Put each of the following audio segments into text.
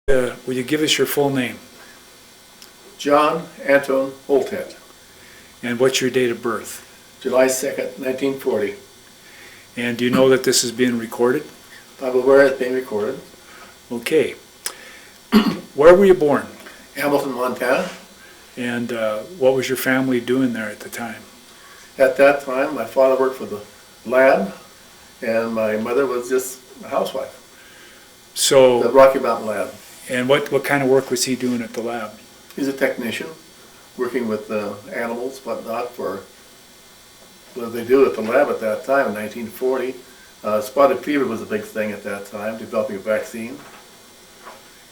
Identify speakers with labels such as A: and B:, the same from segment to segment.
A: Will you give us your full name?
B: John Anton Holtet,
A: And what's your date of birth?
B: July 2nd, 1940.
A: And do you know that this is being recorded?
B: I'm aware it's being recorded.
A: Okay. Where were you born?
B: Hamilton, Montana.
A: And what was your family doing there at the time?
B: At that time, my father worked for the lab, and my mother was just a housewife. The
A: So,
B: Rocky Mountain lab.
A: and what kind of work was he doing at the lab?
B: He's a technician, working with animals, whatnot, for what they do at the lab at that time in 1940. Spotted fever was a big thing at that time, developing a vaccine.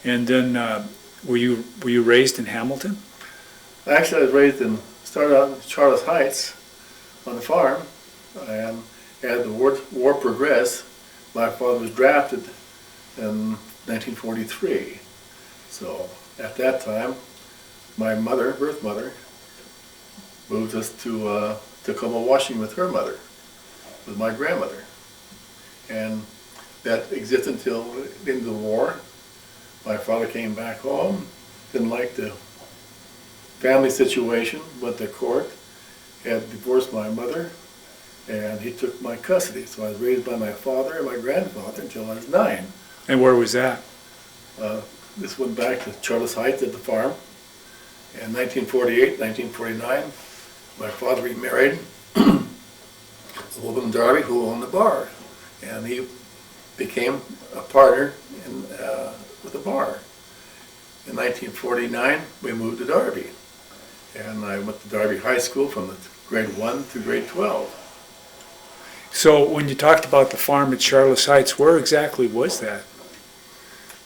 A: And then, were you raised in Hamilton?
B: Actually, I was started out in Charlos Heights on the farm, and as the war progressed, my father was drafted in 1943. So at that time, my mother, birth mother, moved us to Tacoma, Washington with her mother, with my grandmother. And that existed until the end of the war. My father came back home, didn't like the family situation, went to court, had divorced my mother, and he took my custody. So I was raised by my father and my grandfather until I was 9.
A: And where was that?
B: This went back to Charlos Heights at the farm. In 1948, 1949, my father remarried a woman, Darby, who owned the bar. And he became a partner with the bar. In 1949, we moved to Darby. And I went to Darby High School from the grade 1 through grade 12.
A: So when you talked about the farm at Charlos Heights, where exactly was that?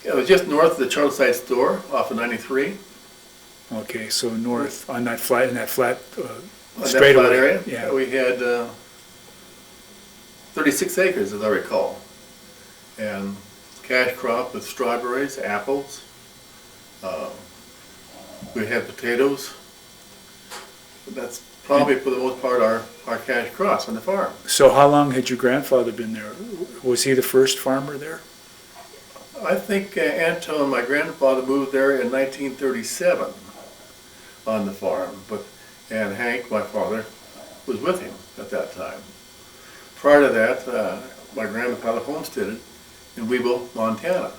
B: It was just north of the Charlos Heights store off of 93.
A: Okay, so north on that flat,
B: On that
A: straightaway.
B: flat area.
A: Yeah.
B: We had 36 acres, as I recall. And cash crop with strawberries, apples. We had potatoes. That's probably, for the most part, our cash crops on the farm.
A: So how long had your grandfather been there? Was he the first farmer there?
B: I think Anton, my grandfather, moved there in 1937 on the farm, and Hank, my father, was with him at that time. Prior to that, my grandfather homesteaded in Weevil, Montana.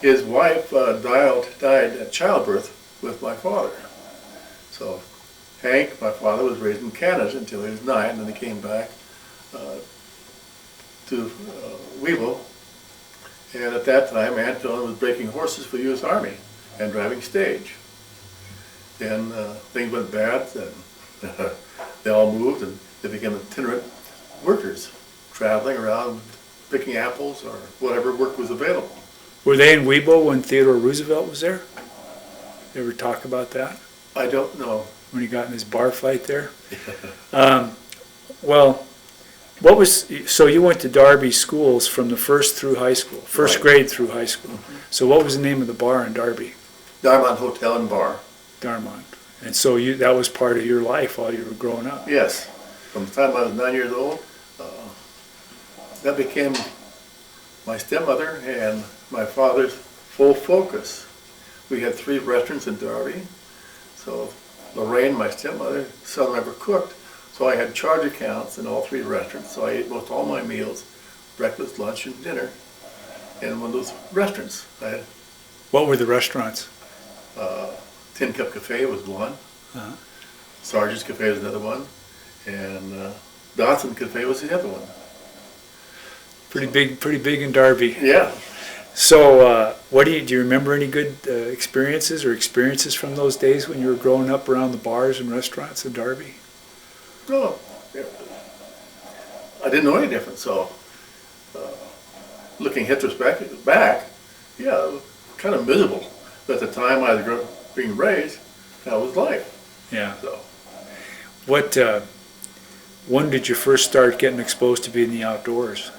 B: His wife died at childbirth with my father. So Hank, my father, was raised in Canada until he was 9, and then he came back to Weevil. And at that time, Anton was breaking horses for the U.S. Army and driving stage. Then things went bad, and they all moved, and they became itinerant workers, traveling around picking apples or whatever work was available.
A: Were they in Weebo when Theodore Roosevelt was there? You ever talk about that?
B: I don't know.
A: When he got in his bar fight there? Well, what was, so you went to Darby schools from the first through high school, first
B: Right.
A: grade through high school. So what was the name of the bar in Darby?
B: Darmont Hotel and Bar.
A: Darmont. And so that was part of your life while you were growing up.
B: Yes. From the time I was 9 years old, that became my stepmother and my father's full focus. We had 3 restaurants in Darby. So Lorraine, my stepmother, seldom ever cooked. So I had charge accounts in all 3 restaurants. So I ate most all my meals, breakfast, lunch, and dinner, in one of those restaurants. I had
A: What were the restaurants?
B: Tin Cup Cafe was one,
A: Uh-huh.
B: Sargent's Cafe was another one, and Dotson Cafe was the other one.
A: Pretty big in Darby.
B: Yeah.
A: So, do you remember any good experiences from those days when you were growing up around the bars and restaurants in Darby?
B: No, I didn't know any different. So, looking retrospective back, yeah, it was kind of miserable. But at the time I was being raised, that was life.
A: Yeah.
B: So,
A: When did you first start getting exposed to being in the outdoors?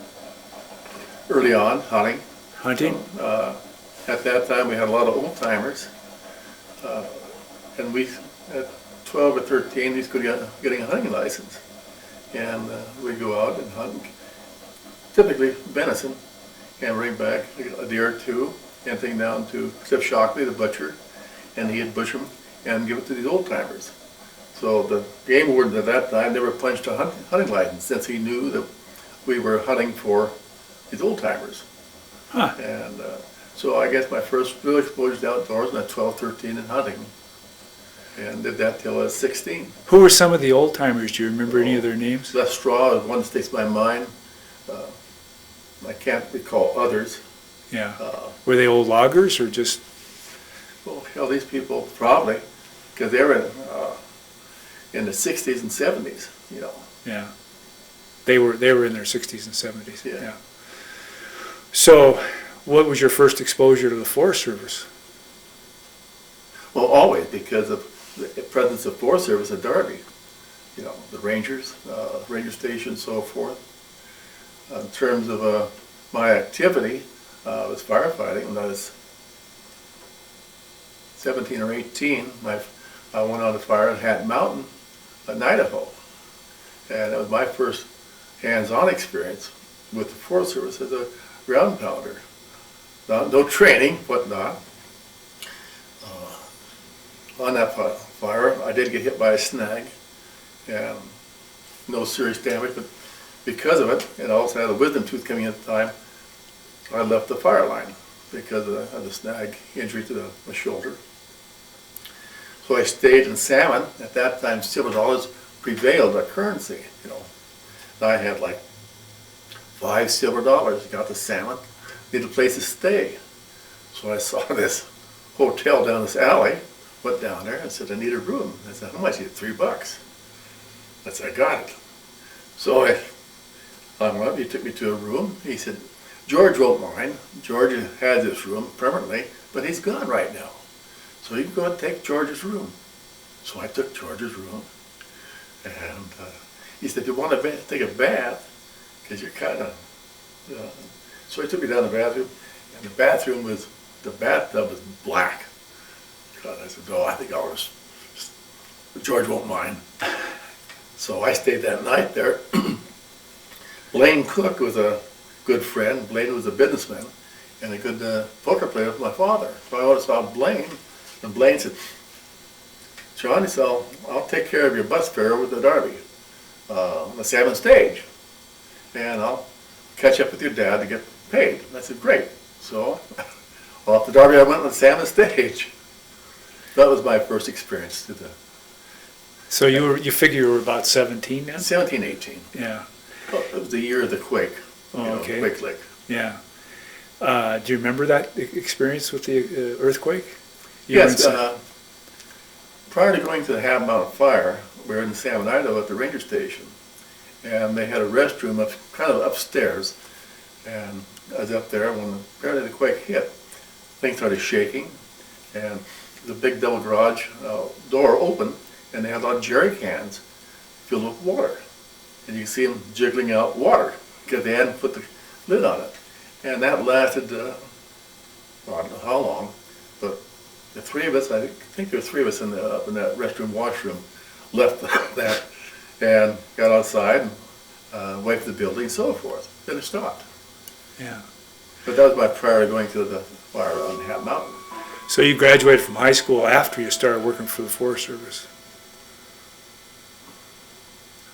B: early on, hunting.
A: Hunting?
B: At that time, we had a lot of old timers, and we, at 12 or 13, we could getting a hunting license, and we'd go out and hunt, typically venison, and bring back a deer or two, and take them down to Cliff Shockley, the butcher, and he'd butcher them and give it to these old timers. So the game warden at that time never punched a hunting license, since he knew that we were hunting for these old timers.
A: Huh.
B: And so I guess my first real exposure to outdoors was at 12, 13 and hunting. And did that till I was 16.
A: Who were some of the old timers? Do you remember any of their names?
B: Les Straw is one that sticks in my mind. I can't recall others.
A: Yeah. Were they old loggers or just?
B: Well, hell, these people probably, because they were in the 60s and 70s, you know.
A: Yeah. They were in their 60s and 70s.
B: Yeah.
A: So, what was your first exposure to the Forest Service?
B: Well, always, because of the presence of Forest Service at Darby. You know, the Rangers, Ranger Station, so forth. In terms of my activity, was firefighting. When I was 17 or 18, I went on a fire in Hat Mountain in Idaho. And it was my first hands-on experience with the Forest Service as a ground pounder. No training, whatnot. On that fire, I did get hit by a snag, and no serious damage, but because of it, and I also had a wisdom tooth coming in at the time, I left the fire line because of the snag injury to my shoulder. So I stayed in salmon. At that time, silver dollars prevailed, a currency, you know. I had like $5 silver, got the salmon, needed a place to stay. So I saw this hotel down this alley, went down there and said, I need a room. I said, how much? He said, $3. I said, I got it. So I went up, he took me to a room. He said, George won't mind. George has this room permanently, but he's gone right now. So you can go and take George's room. So I took George's room, and he said, if you want to take a bath, because you're kind of, so he took me down the bathroom, and the bathtub was black. God, I said, oh, I think George won't mind. So I stayed that night there. Blaine Cook was a good friend. Blaine was a businessman and a good poker player with my father. So I always saw Blaine, and Blaine said, John, he said, I'll take care of your bus fare over to Darby, on the salmon stage, and I'll catch up with your dad to get paid. And I said, great. So off to Darby I went on the salmon stage. That was my first experience to the.
A: So you figure you were about 17 then?
B: 17, 18.
A: Yeah.
B: Well, it was the year of the quake.
A: Okay.
B: Quake Lake.
A: Yeah. Do you remember that experience with the earthquake?
B: Yes. Prior to going to the Half Mountain Fire, we were in Salmon, Idaho at the ranger station, and they had a restroom up, kind of upstairs, and I was up there when apparently the quake hit. Things started shaking, and the big double garage door opened, and they had a lot of jerry cans filled with water. And you can see them jiggling out water because they hadn't put the lid on it. And that lasted, I don't know how long, but the three of us, I think there were three of us up in that restroom, washroom, left that and got outside and went to the building and so forth. Then it stopped.
A: Yeah.
B: But that was my prior to going to the fire on Hat Mountain.
A: So you graduated from high school after you started working for the Forest Service?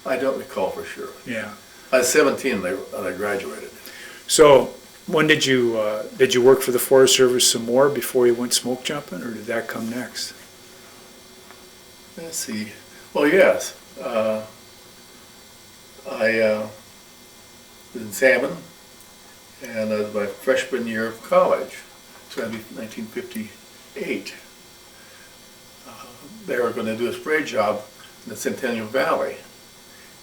B: I don't recall for sure.
A: Yeah.
B: I was 17 when I graduated.
A: So when did you work for the Forest Service some more before you went smoke jumping, or did that come next?
B: Let's see. Well, yes. I was in salmon, and that was my freshman year of college. So that'd be 1958. They were going to do a spray job in the Centennial Valley.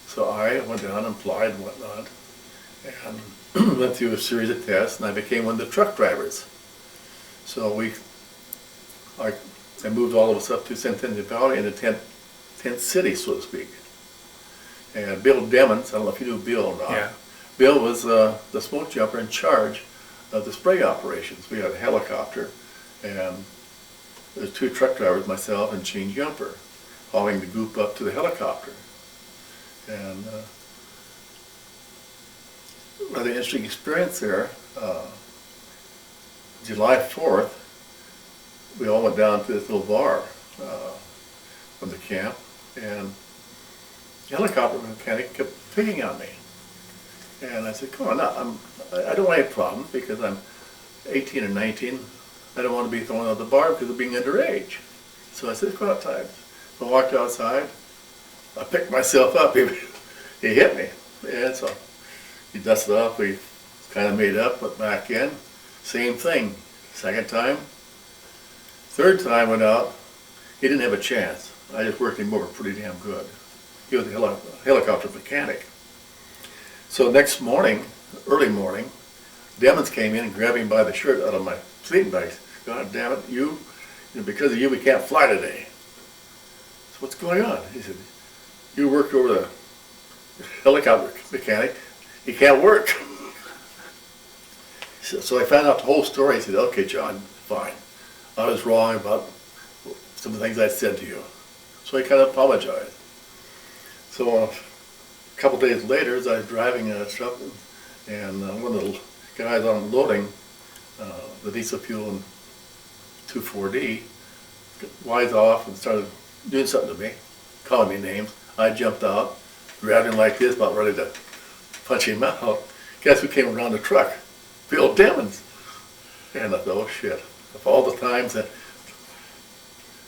B: So I went down and applied and whatnot, and went through a series of tests, and I became one of the truck drivers. So I moved all of us up to Centennial Valley in a tent city, so to speak. And Bill Demmons, I don't know if you knew Bill or not.
A: Yeah.
B: Bill was the smoke jumper in charge of the spray operations. We had a helicopter, and there were two truck drivers, myself and Gene Jumper, hauling the goop up to the helicopter. And rather interesting experience there. uh, July 4th, we all went down to this little bar from the camp, and the helicopter mechanic kept picking on me. And I said, come on, I don't want any problems because I'm 18 or 19. I don't want to be thrown out of the bar because of being underage. So I said, come outside. So I walked outside. I picked myself up. He hit me. And so he dusted off. We kind of made up, went back in. Same thing. Second time. Third time went out. He didn't have a chance. I just worked him over pretty damn good. He was a helicopter mechanic. So next morning, early morning, Demmons came in and grabbed him by the shirt out of my sleeping bag. God damn it, because of you we can't fly today. So what's going on? He said, you worked over the helicopter mechanic, he can't work. So I found out the whole story. He said, okay, John, fine. I was wrong about some of the things I said to you. So he kind of apologized. So a couple days later, as I was driving a truck, and one of the guys unloading the diesel fuel in 2,4-D wise off and started doing something to me, calling me names. I jumped out, grabbed him like this, about ready to punch him out. Guess who came around the truck? Bill Demmons. And I thought, oh shit, of all the times that...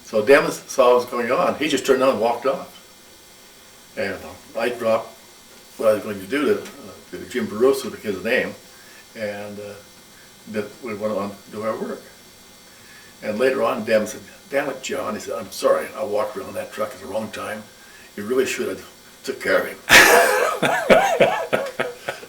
B: So Demmons saw what was going on. He just turned on and walked off. And I dropped what I was going to do to Jim Barroso, because of his name, and that we went on to do our work. And later on, Demmons said, damn it, John. He said, I'm sorry, I walked around that truck at the wrong time. You really should have took care of him.